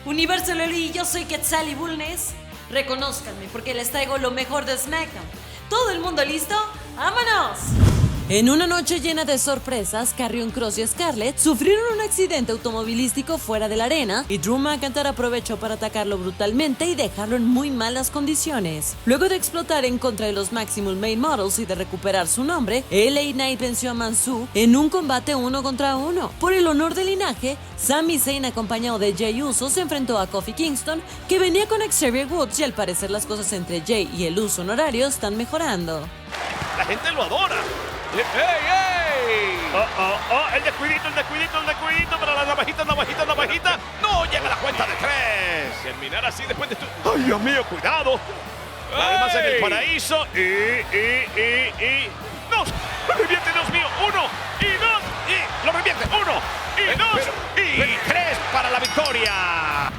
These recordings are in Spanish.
Universo Loli, yo soy Quetzal y Bulnes. Reconózcanme porque les traigo lo mejor de SmackDown. ¿Todo el mundo listo? ¡Vámonos! En una noche llena de sorpresas, Karrion Kross y Scarlett sufrieron un accidente automovilístico fuera de la arena y Drew McIntyre aprovechó para atacarlo brutalmente y dejarlo en muy malas condiciones. Luego de explotar en contra de los Maximum Male Models y de recuperar su nombre, LA Knight venció a Mansoor en un combate 1 contra 1. Por el honor del linaje, Sami Zayn acompañado de Jey Uso se enfrentó a Kofi Kingston, que venía con Xavier Woods, y al parecer las cosas entre Jey y el Uso honorario están mejorando. La gente lo adora. ¡Ey, ey! El descuidito para la bajita. No llega a la cuenta de 3. Terminar así después de esto. ¡Ay, Dios mío, cuidado! Además en el paraíso. ¡Dos! ¡Lo revierte, Dios mío! ¡1 y 2! ¡Y lo revierte! ¡1 y 2! ¡Y 3 para la victoria!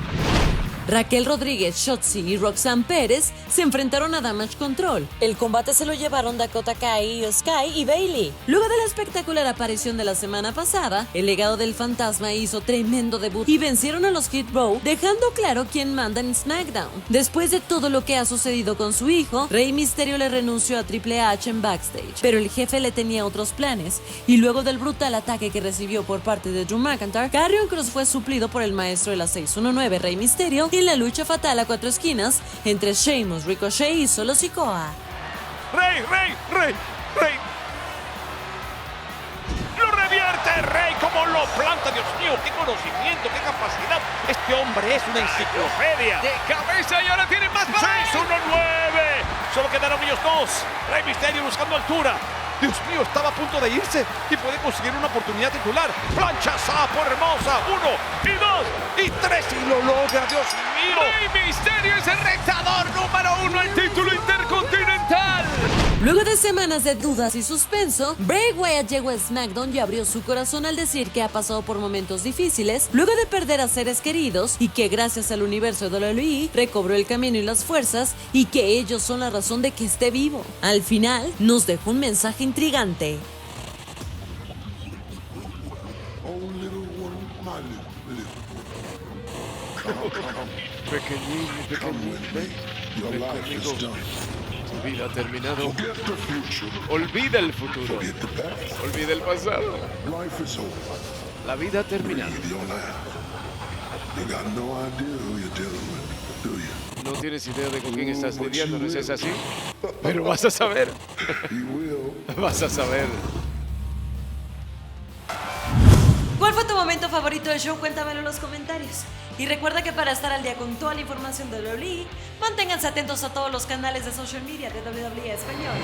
Raquel Rodríguez, Shotzi y Roxanne Pérez se enfrentaron a Damage Control. El combate se lo llevaron Dakota Kai, Io Sky y Bayley. Luego de la espectacular aparición de la semana pasada, el legado del fantasma hizo tremendo debut y vencieron a los Hit Row, dejando claro quién manda en SmackDown. Después de todo lo que ha sucedido con su hijo, Rey Mysterio le renunció a Triple H en backstage, pero el jefe le tenía otros planes, y luego del brutal ataque que recibió por parte de Drew McIntyre, Karrion Kross fue suplido por el maestro de la 619, Rey Mysterio, en la lucha fatal a 4 esquinas entre Sheamus, Ricochet y Solo Sikoa. ¡Rey! ¡Lo revierte, Rey! ¿Cómo lo planta? Dios mío, qué conocimiento, qué capacidad. Este hombre es una enciclopedia. De cabeza y ahora tiene más para 6-1-9. Solo quedaron ellos dos. Rey Mysterio buscando altura. Dios mío, estaba a punto de irse y puede conseguir una oportunidad titular. Plancha sapo hermosa. 1 y 2 y 3 y lo logra, Dios mío. Rey Mysterio es el retador número 1 al título intercontinental. Luego de semanas de dudas y suspenso, Bray Wyatt llegó a SmackDown y abrió su corazón al decir que ha pasado por momentos difíciles luego de perder a seres queridos y que gracias al universo de WWE recobró el camino y las fuerzas y que ellos son la razón de que esté vivo. Al final, nos dejó un mensaje intrigante. Pequeñito. Su vida ha terminado. Olvida el futuro. Olvida el pasado. La vida ha terminado. No tienes idea de con quién estás lidiando, ¿no es así? Pero vas a saber. Vas a saber. ¿Cuál fue tu momento favorito del show? Cuéntamelo en los comentarios. Y recuerda que para estar al día con toda la información de WWE, manténganse atentos a todos los canales de social media de WWE Español.